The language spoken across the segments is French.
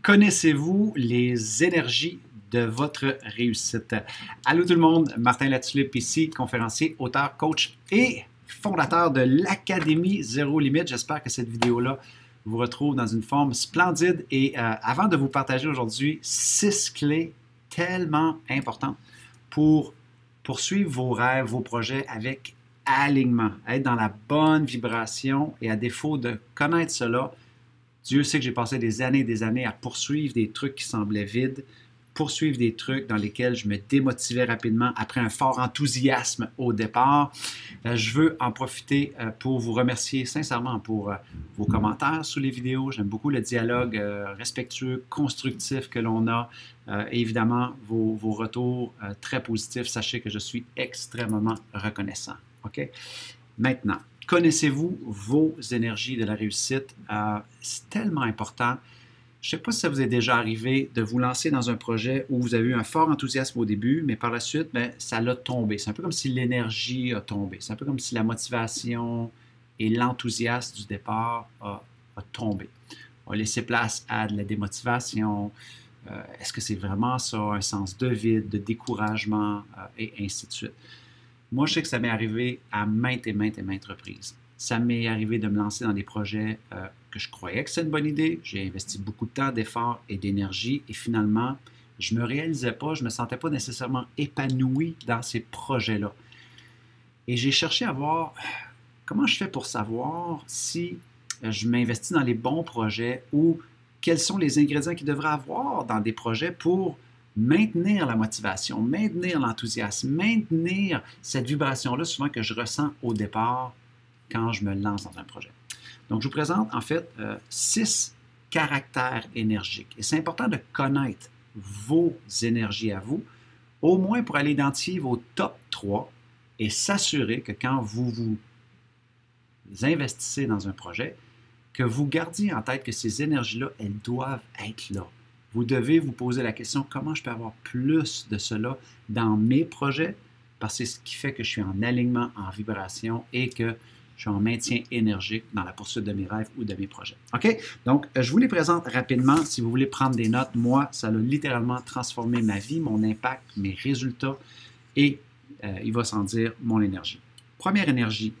Connaissez-vous les énergies de votre réussite? Allô tout le monde, Martin Latulippe ici, conférencier, auteur, coach et fondateur de l'Académie Zéro Limite. J'espère que cette vidéo-là vous retrouve dans une forme splendide. Et avant de vous partager aujourd'hui 6 clés tellement importantes pour poursuivre vos rêves, vos projets avec alignement, être dans la bonne vibration et à défaut de connaître cela, Dieu sait que j'ai passé des années à poursuivre des trucs qui semblaient vides, poursuivre des trucs dans lesquels je me démotivais rapidement après un fort enthousiasme au départ. Je veux en profiter pour vous remercier sincèrement pour vos commentaires sous les vidéos. J'aime beaucoup le dialogue respectueux, constructif que l'on a. Et évidemment, vos retours très positifs. Sachez que je suis extrêmement reconnaissant. OK? Maintenant, connaissez-vous vos énergies de la réussite? C'est tellement important. Je ne sais pas si ça vous est déjà arrivé de vous lancer dans un projet où vous avez eu un fort enthousiasme au début, mais par la suite, ça l'a tombé. C'est un peu comme si l'énergie a tombé. C'est un peu comme si la motivation et l'enthousiasme du départ a tombé. On a laissé place à de la démotivation. Est-ce que c'est vraiment ça, un sens de vide, de découragement, et ainsi de suite. Moi, je sais que ça m'est arrivé à maintes reprises. Ça m'est arrivé de me lancer dans des projets que je croyais que c'était une bonne idée. J'ai investi beaucoup de temps, d'efforts et d'énergie et finalement, je ne me réalisais pas, je ne me sentais pas nécessairement épanoui dans ces projets-là. Et j'ai cherché à voir comment je fais pour savoir si je m'investis dans les bons projets ou quels sont les ingrédients qu'il devrait avoir dans des projets pour maintenir la motivation, maintenir l'enthousiasme, maintenir cette vibration-là souvent que je ressens au départ quand je me lance dans un projet. Donc, je vous présente en fait 6 caractères énergiques. Et c'est important de connaître vos énergies à vous, au moins pour aller identifier vos top 3 et s'assurer que quand vous investissez dans un projet, que vous gardiez en tête que ces énergies-là, elles doivent être là. Vous devez vous poser la question, comment je peux avoir plus de cela dans mes projets? Parce que c'est ce qui fait que je suis en alignement, en vibration et que je suis en maintien énergique dans la poursuite de mes rêves ou de mes projets. OK? Donc, je vous les présente rapidement. Si vous voulez prendre des notes, moi, ça a littéralement transformé ma vie, mon impact, mes résultats et, il va sans dire, mon énergie. Première énergie,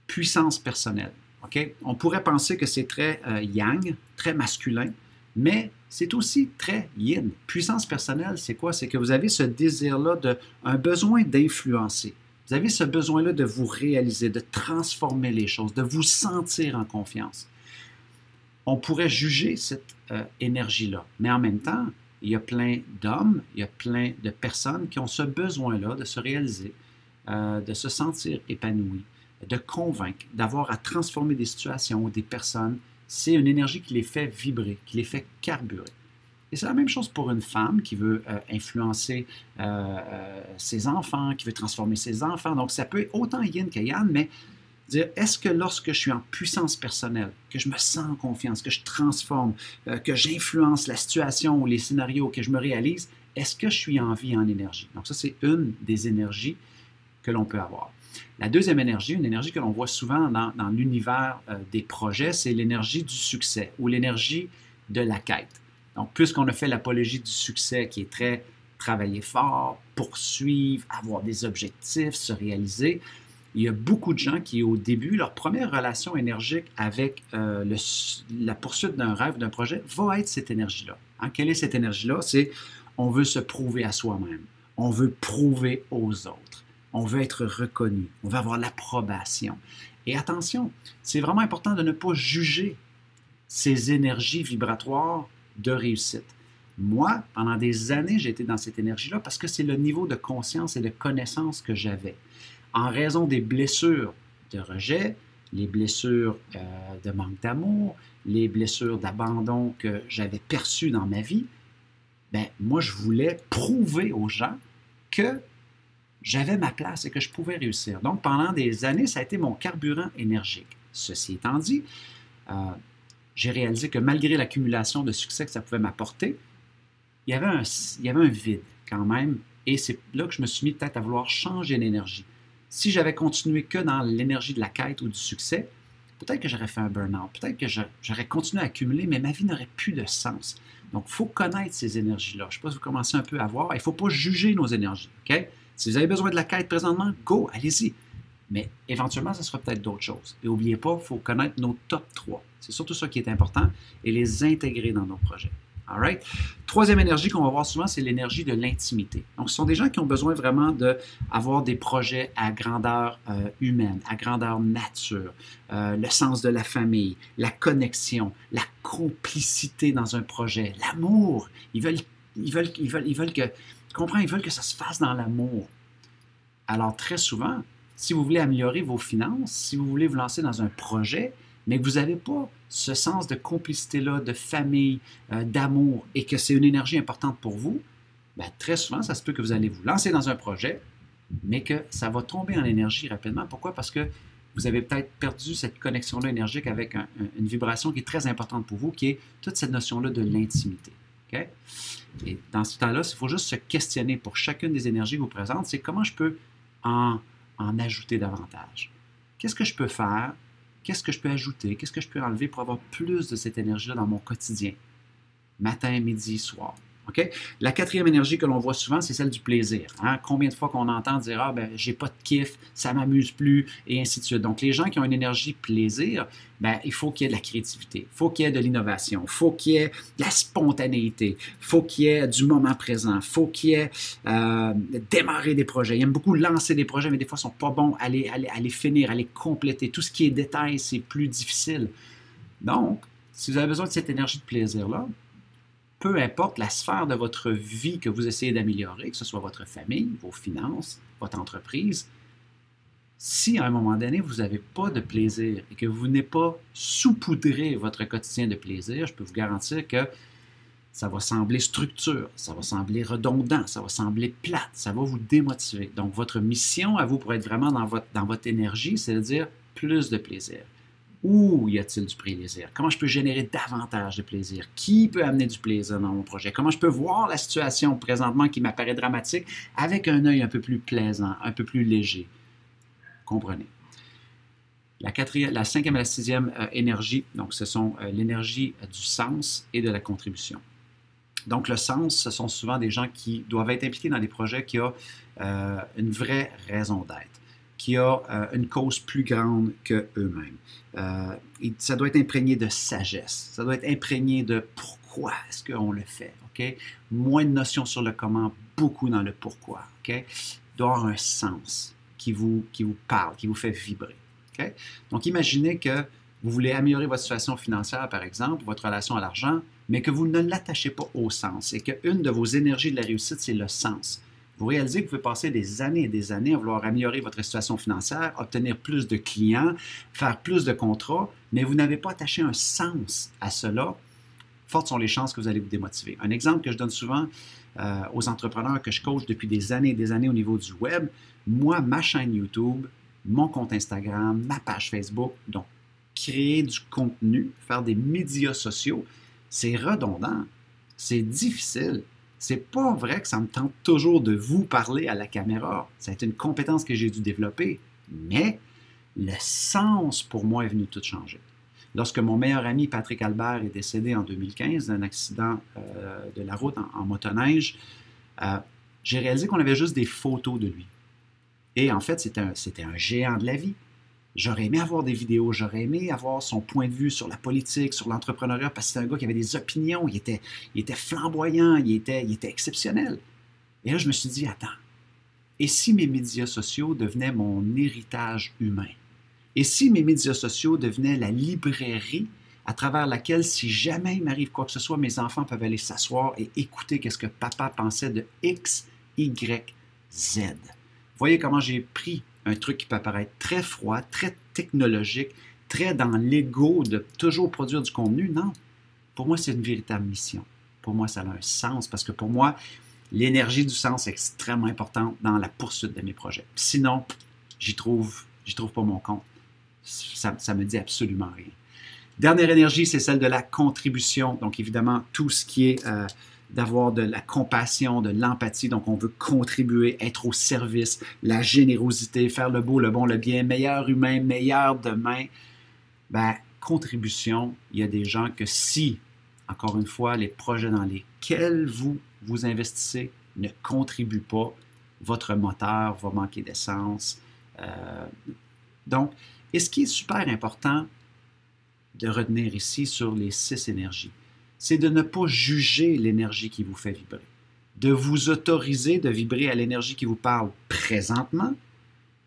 puissance personnelle. OK? On pourrait penser que c'est très yang, très masculin, mais c'est aussi très yin. Puissance personnelle, c'est quoi? C'est que vous avez ce désir-là, un besoin d'influencer. Vous avez ce besoin-là de vous réaliser, de transformer les choses, de vous sentir en confiance. On pourrait juger cette énergie-là, mais en même temps, il y a plein d'hommes, il y a plein de personnes qui ont ce besoin-là de se réaliser, de se sentir épanouis, de convaincre, d'avoir à transformer des situations ou des personnes. C'est une énergie qui les fait vibrer, qui les fait carburer. Et c'est la même chose pour une femme qui veut influencer ses enfants, qui veut transformer ses enfants. Donc, ça peut être autant yin que yang, mais dire, est-ce que lorsque je suis en puissance personnelle, que je me sens en confiance, que je transforme, que j'influence la situation ou les scénarios, que je me réalise, est-ce que je suis en vie, en énergie? Donc, ça, c'est une des énergies que l'on peut avoir. La deuxième énergie, une énergie que l'on voit souvent dans l'univers des projets, c'est l'énergie du succès ou l'énergie de la quête. Donc, puisqu'on a fait l'apologie du succès qui est très travailler fort, poursuivre, avoir des objectifs, se réaliser, il y a beaucoup de gens qui, au début, leur première relation énergique avec la poursuite d'un rêve, d'un projet, va être cette énergie-là. Hein? Quelle est cette énergie-là? C'est on veut se prouver à soi-même, on veut prouver aux autres. On veut être reconnu, on veut avoir l'approbation. Et attention, c'est vraiment important de ne pas juger ces énergies vibratoires de réussite. Moi, pendant des années, j'ai été dans cette énergie-là parce que c'est le niveau de conscience et de connaissance que j'avais. En raison des blessures de rejet, les blessures de manque d'amour, les blessures d'abandon que j'avais perçues dans ma vie, moi, je voulais prouver aux gens que j'avais ma place et que je pouvais réussir. Donc, pendant des années, ça a été mon carburant énergique. Ceci étant dit, j'ai réalisé que malgré l'accumulation de succès que ça pouvait m'apporter, il y avait un vide quand même. Et c'est là que je me suis mis peut-être à vouloir changer l'énergie. Si j'avais continué que dans l'énergie de la quête ou du succès, peut-être que j'aurais fait un burn-out, peut-être que j'aurais continué à accumuler, mais ma vie n'aurait plus de sens. Donc, il faut connaître ces énergies-là. Je ne sais pas si vous commencez un peu à voir. Il ne faut pas juger nos énergies. OK? Si vous avez besoin de la quête présentement, go, allez-y. Mais éventuellement, ce sera peut-être d'autres choses. Et n'oubliez pas, il faut connaître nos top 3. C'est surtout ça qui est important et les intégrer dans nos projets. All right? Troisième énergie qu'on va voir souvent, c'est l'énergie de l'intimité. Donc, ce sont des gens qui ont besoin vraiment d'avoir des projets à grandeur humaine, à grandeur nature, le sens de la famille, la connexion, la complicité dans un projet, l'amour. Ils veulent que, tu comprends, ils veulent que ça se fasse dans l'amour. Alors, très souvent, si vous voulez améliorer vos finances, si vous voulez vous lancer dans un projet, mais que vous n'avez pas ce sens de complicité-là, de famille, d'amour, et que c'est une énergie importante pour vous, bien, très souvent, ça se peut que vous allez vous lancer dans un projet, mais que ça va tomber en énergie rapidement. Pourquoi? Parce que vous avez peut-être perdu cette connexion-là énergique avec une vibration qui est très importante pour vous, qui est toute cette notion-là de l'intimité. Okay? Et dans ce temps-là, il faut juste se questionner pour chacune des énergies que vous présente, c'est comment je peux en ajouter davantage. Qu'est-ce que je peux faire? Qu'est-ce que je peux ajouter? Qu'est-ce que je peux enlever pour avoir plus de cette énergie-là dans mon quotidien? Matin, midi, soir. Okay? La quatrième énergie que l'on voit souvent, c'est celle du plaisir. Hein? Combien de fois qu'on entend dire « Ah, ben, j'ai pas de kiff, ça m'amuse plus », et ainsi de suite. Donc, les gens qui ont une énergie plaisir, ben, il faut qu'il y ait de la créativité, il faut qu'il y ait de l'innovation, il faut qu'il y ait de la spontanéité, il faut qu'il y ait du moment présent, il faut qu'il y ait démarrer des projets. Ils aiment beaucoup lancer des projets, mais des fois, ils ne sont pas bons à les finir, à les compléter. Tout ce qui est détail, c'est plus difficile. Donc, si vous avez besoin de cette énergie de plaisir-là, peu importe la sphère de votre vie que vous essayez d'améliorer, que ce soit votre famille, vos finances, votre entreprise, si à un moment donné, vous n'avez pas de plaisir et que vous n'avez pas saupoudré votre quotidien de plaisir, je peux vous garantir que ça va sembler structure, ça va sembler redondant, ça va sembler plate, ça va vous démotiver. Donc, votre mission à vous pour être vraiment dans votre énergie, c'est de dire plus de plaisir. Où y a-t-il du plaisir? Comment je peux générer davantage de plaisir? Qui peut amener du plaisir dans mon projet? Comment je peux voir la situation présentement qui m'apparaît dramatique avec un œil un peu plus plaisant, un peu plus léger? Comprenez. La cinquième et la sixième énergie, donc ce sont l'énergie du sens et de la contribution. Donc le sens, ce sont souvent des gens qui doivent être impliqués dans des projets qui ont une vraie raison d'être, qui a une cause plus grande qu'eux-mêmes. Ça doit être imprégné de sagesse, ça doit être imprégné de pourquoi est-ce qu'on le fait, OK? Moins de notions sur le comment, beaucoup dans le pourquoi, OK? Il doit avoir un sens qui vous parle, qui vous fait vibrer, OK? Donc, imaginez que vous voulez améliorer votre situation financière, par exemple, votre relation à l'argent, mais que vous ne l'attachez pas au sens et qu'une de vos énergies de la réussite, c'est le sens. Vous réalisez que vous pouvez passer des années et des années à vouloir améliorer votre situation financière, obtenir plus de clients, faire plus de contrats, mais vous n'avez pas attaché un sens à cela. Fortes sont les chances que vous allez vous démotiver. Un exemple que je donne souvent aux entrepreneurs que je coach depuis des années et des années au niveau du web, moi, ma chaîne YouTube, mon compte Instagram, ma page Facebook, donc créer du contenu, faire des médias sociaux, c'est redondant, c'est difficile. C'est pas vrai que ça me tente toujours de vous parler à la caméra. C'est une compétence que j'ai dû développer, mais le sens pour moi est venu tout changer. Lorsque mon meilleur ami Patrick Albert est décédé en 2015 d'un accident de la route en motoneige, j'ai réalisé qu'on avait juste des photos de lui. Et en fait, c'était un géant de la vie. J'aurais aimé avoir des vidéos, j'aurais aimé avoir son point de vue sur la politique, sur l'entrepreneuriat, parce que c'est un gars qui avait des opinions, il était flamboyant, il était exceptionnel. Et là, je me suis dit, attends, et si mes médias sociaux devenaient mon héritage humain? Et si mes médias sociaux devenaient la librairie à travers laquelle, si jamais il m'arrive quoi que ce soit, mes enfants peuvent aller s'asseoir et écouter qu'est-ce que papa pensait de X, Y, Z. Vous voyez comment j'ai pris un truc qui peut paraître très froid, très technologique, très dans l'ego de toujours produire du contenu. Non, pour moi, c'est une véritable mission. Pour moi, ça a un sens parce que pour moi, l'énergie du sens est extrêmement importante dans la poursuite de mes projets. Sinon, j'y trouve pas mon compte. Ça me dit absolument rien. Dernière énergie, c'est celle de la contribution. Donc, évidemment, tout ce qui est d'avoir de la compassion, de l'empathie. Donc, on veut contribuer, être au service, la générosité, faire le beau, le bon, le bien, meilleur humain, meilleur demain. Ben, contribution, il y a des gens que si, encore une fois, les projets dans lesquels vous investissez ne contribuent pas, votre moteur va manquer d'essence. Donc, et ce qui est super important de retenir ici sur les 6 énergies, c'est de ne pas juger l'énergie qui vous fait vibrer, de vous autoriser de vibrer à l'énergie qui vous parle présentement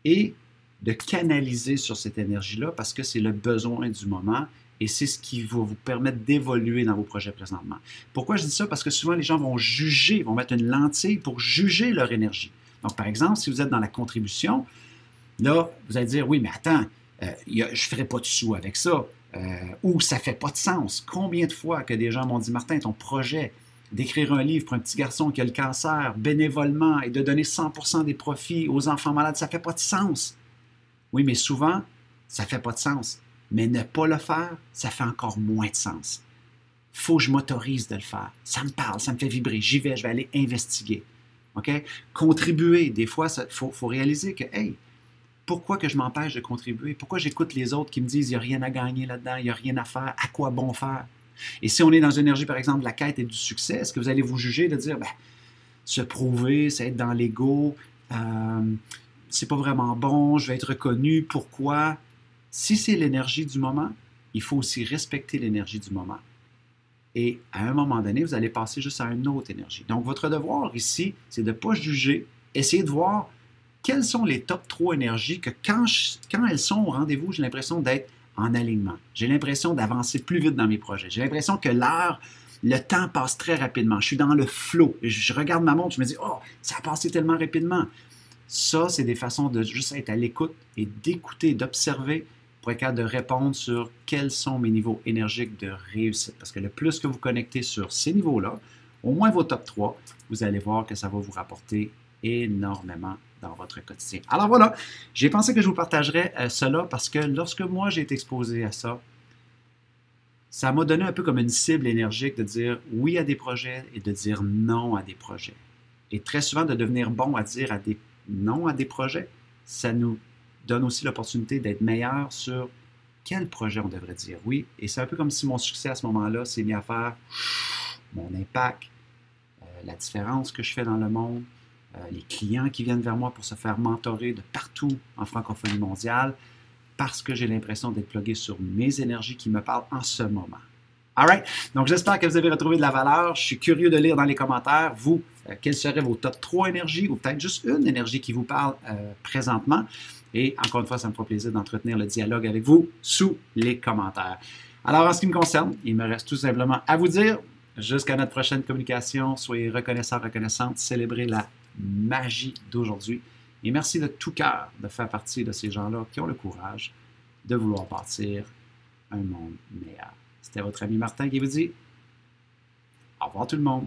et de canaliser sur cette énergie-là parce que c'est le besoin du moment et c'est ce qui va vous permettre d'évoluer dans vos projets présentement. Pourquoi je dis ça? Parce que souvent, les gens vont juger, vont mettre une lentille pour juger leur énergie. Donc, par exemple, si vous êtes dans la contribution, là, vous allez dire, oui, mais attends, je ne ferai pas de sous avec ça, ou ça ne fait pas de sens. Combien de fois que des gens m'ont dit, Martin, ton projet d'écrire un livre pour un petit garçon qui a le cancer bénévolement et de donner 100% des profits aux enfants malades, ça ne fait pas de sens. Oui, mais souvent, ça ne fait pas de sens. Mais ne pas le faire, ça fait encore moins de sens. Il faut que je m'autorise de le faire. Ça me parle, ça me fait vibrer. J'y vais, je vais aller investiguer. OK? Contribuer, des fois, il faut réaliser que, hey, pourquoi que je m'empêche de contribuer? Pourquoi j'écoute les autres qui me disent, il n'y a rien à gagner là-dedans, il n'y a rien à faire, à quoi bon faire? Et si on est dans une énergie, par exemple, de la quête et du succès, est-ce que vous allez vous juger de dire, ben, se prouver, c'est être dans l'ego, c'est pas vraiment bon, je vais être reconnu, pourquoi? Si c'est l'énergie du moment, il faut aussi respecter l'énergie du moment. Et à un moment donné, vous allez passer juste à une autre énergie. Donc, votre devoir ici, c'est de ne pas juger, essayer de voir quelles sont les top 3 énergies que quand elles sont au rendez-vous, j'ai l'impression d'être en alignement. J'ai l'impression d'avancer plus vite dans mes projets. J'ai l'impression que le temps passe très rapidement. Je suis dans le flow. Je regarde ma montre, je me dis, oh, ça a passé tellement rapidement. Ça, c'est des façons de juste être à l'écoute et d'écouter, d'observer pour être capable de répondre sur quels sont mes niveaux énergiques de réussite. Parce que le plus que vous connectez sur ces niveaux-là, au moins vos top 3, vous allez voir que ça va vous rapporter énormément dans votre quotidien. Alors voilà, j'ai pensé que je vous partagerais cela parce que lorsque moi j'ai été exposé à ça, ça m'a donné un peu comme une cible énergique de dire oui à des projets et de dire non à des projets. Et très souvent de devenir bon à dire non à des projets, ça nous donne aussi l'opportunité d'être meilleur sur quel projet on devrait dire oui. Et c'est un peu comme si mon succès à ce moment-là s'est mis à faire mon impact, la différence que je fais dans le monde, les clients qui viennent vers moi pour se faire mentorer de partout en francophonie mondiale parce que j'ai l'impression d'être plugué sur mes énergies qui me parlent en ce moment. All right? Donc, j'espère que vous avez retrouvé de la valeur. Je suis curieux de lire dans les commentaires, vous, quelles seraient vos top 3 énergies ou peut-être juste une énergie qui vous parle présentement. Et encore une fois, ça me fera plaisir d'entretenir le dialogue avec vous sous les commentaires. Alors, en ce qui me concerne, il me reste tout simplement à vous dire, jusqu'à notre prochaine communication, soyez reconnaissants, reconnaissantes, célébrez la magie d'aujourd'hui. Et merci de tout cœur de faire partie de ces gens-là qui ont le courage de vouloir bâtir un monde meilleur. C'était votre ami Martin qui vous dit au revoir tout le monde.